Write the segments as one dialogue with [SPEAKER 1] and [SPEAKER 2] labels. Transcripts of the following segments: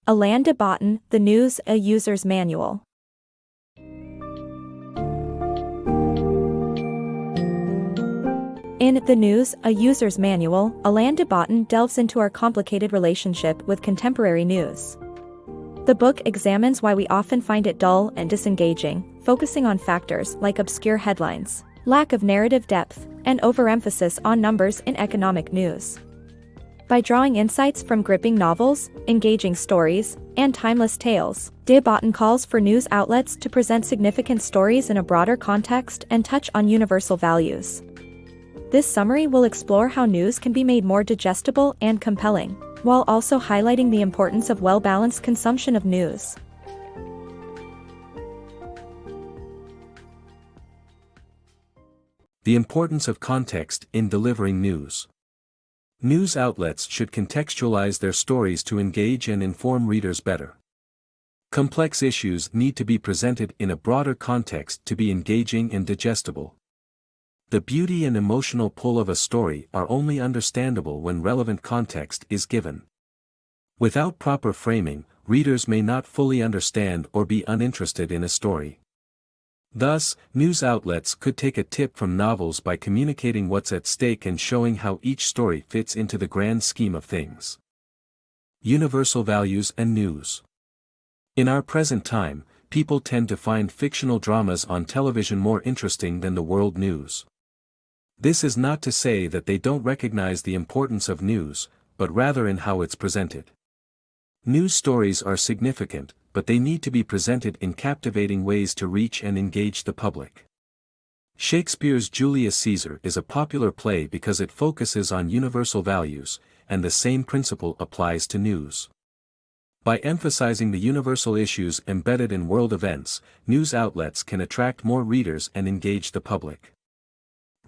[SPEAKER 1] Alain de Botton, The News, A User's Manual. In The News, A User's Manual, Alain de Botton delves into our complicated relationship with contemporary news. The book examines why we often find it dull and disengaging, focusing on factors like obscure headlines, lack of narrative depth, and overemphasis on numbers in economic news. By drawing insights from gripping novels, engaging stories, and timeless tales, de Botton calls for news outlets to present significant stories in a broader context and touch on universal values. This summary will explore how news can be made more digestible and compelling, while also highlighting the importance of well-balanced consumption of news.
[SPEAKER 2] The importance of context in delivering news. News outlets should contextualize their stories to engage and inform readers better. Complex issues need to be presented in a broader context to be engaging and digestible. The beauty and emotional pull of a story are only understandable when relevant context is given. Without proper framing, readers may not fully understand or be uninterested in a story. Thus, news outlets could take a tip from novels by communicating what's at stake and showing how each story fits into the grand scheme of things. Universal values and news. In our present time, people tend to find fictional dramas on television more interesting than the world news. This is not to say that they don't recognize the importance of news, but rather in how it's presented. News stories are significant, but they need to be presented in captivating ways to reach and engage the public. Shakespeare's Julius Caesar is a popular play because it focuses on universal values, and the same principle applies to news. By emphasizing the universal issues embedded in world events, news outlets can attract more readers and engage the public.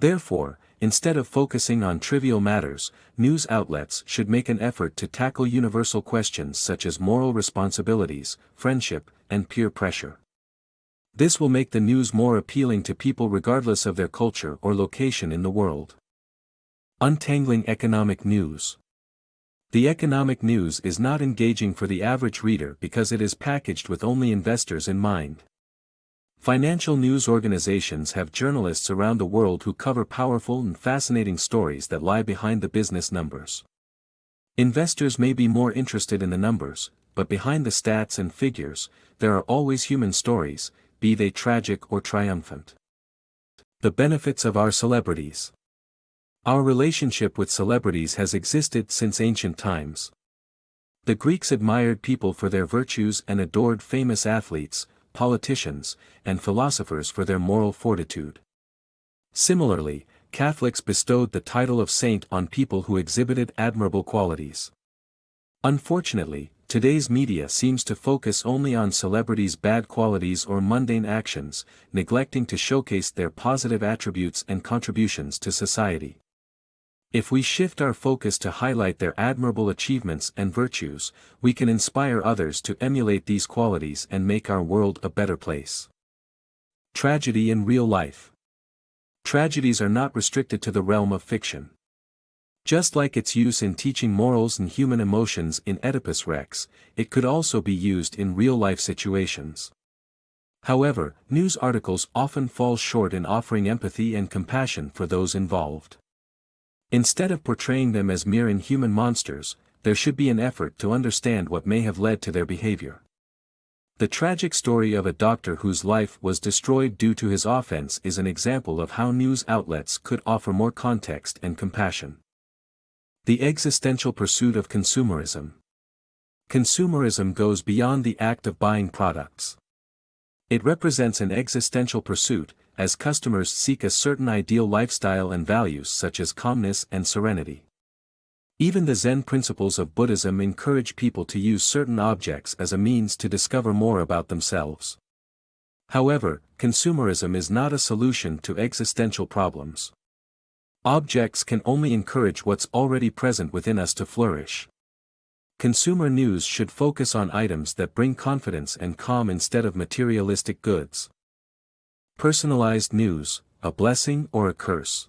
[SPEAKER 2] Therefore, instead of focusing on trivial matters, news outlets should make an effort to tackle universal questions such as moral responsibilities, friendship, and peer pressure. This will make the news more appealing to people regardless of their culture or location in the world. Untangling economic news. The economic news is not engaging for the average reader because it is packaged with only investors in mind. Financial news organizations have journalists around the world who cover powerful and fascinating stories that lie behind the business numbers. Investors may be more interested in the numbers, but behind the stats and figures, there are always human stories, be they tragic or triumphant. The benefits of our celebrities. Our relationship with celebrities has existed since ancient times. The Greeks admired people for their virtues and adored famous athletes, politicians, and philosophers for their moral fortitude. Similarly, Catholics bestowed the title of saint on people who exhibited admirable qualities. Unfortunately, today's media seems to focus only on celebrities' bad qualities or mundane actions, neglecting to showcase their positive attributes and contributions to society. If we shift our focus to highlight their admirable achievements and virtues, we can inspire others to emulate these qualities and make our world a better place. Tragedy in real life. Tragedies are not restricted to the realm of fiction. Just like its use in teaching morals and human emotions in Oedipus Rex, it could also be used in real-life situations. However, news articles often fall short in offering empathy and compassion for those involved. Instead of portraying them as mere inhuman monsters, there should be an effort to understand what may have led to their behavior. The tragic story of a doctor whose life was destroyed due to his offense is an example of how news outlets could offer more context and compassion. The existential pursuit of consumerism. Consumerism goes beyond the act of buying products. It represents an existential pursuit, as customers seek a certain ideal lifestyle and values such as calmness and serenity. Even the Zen principles of Buddhism encourage people to use certain objects as a means to discover more about themselves. However, consumerism is not a solution to existential problems. Objects can only encourage what's already present within us to flourish. Consumer news should focus on items that bring confidence and calm instead of materialistic goods. Personalized news, a blessing or a curse?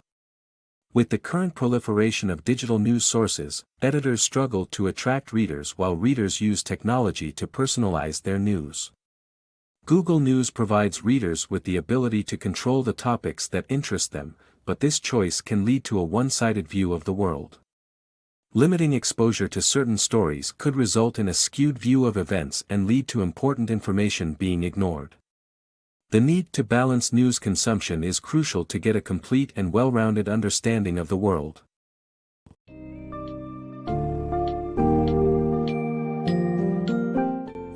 [SPEAKER 2] With the current proliferation of digital news sources, editors struggle to attract readers while readers use technology to personalize their news. Google News provides readers with the ability to control the topics that interest them, but this choice can lead to a one-sided view of the world. Limiting exposure to certain stories could result in a skewed view of events and lead to important information being ignored. The need to balance news consumption is crucial to get a complete and well-rounded understanding of the world.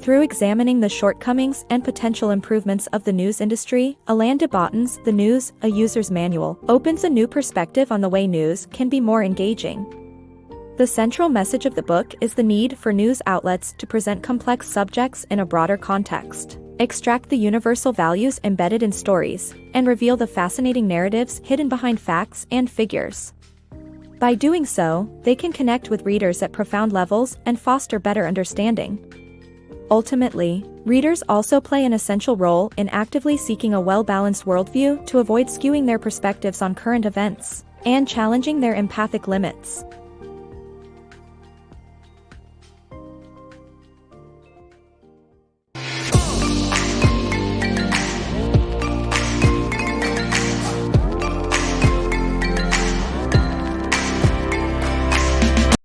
[SPEAKER 1] Through examining the shortcomings and potential improvements of the news industry, Alain de Botton's The News, a User's Manual, opens a new perspective on the way news can be more engaging. The central message of the book is the need for news outlets to present complex subjects in a broader context, extract the universal values embedded in stories, and reveal the fascinating narratives hidden behind facts and figures. By doing so, they can connect with readers at profound levels and foster better understanding. Ultimately, readers also play an essential role in actively seeking a well-balanced worldview to avoid skewing their perspectives on current events and challenging their empathic limits.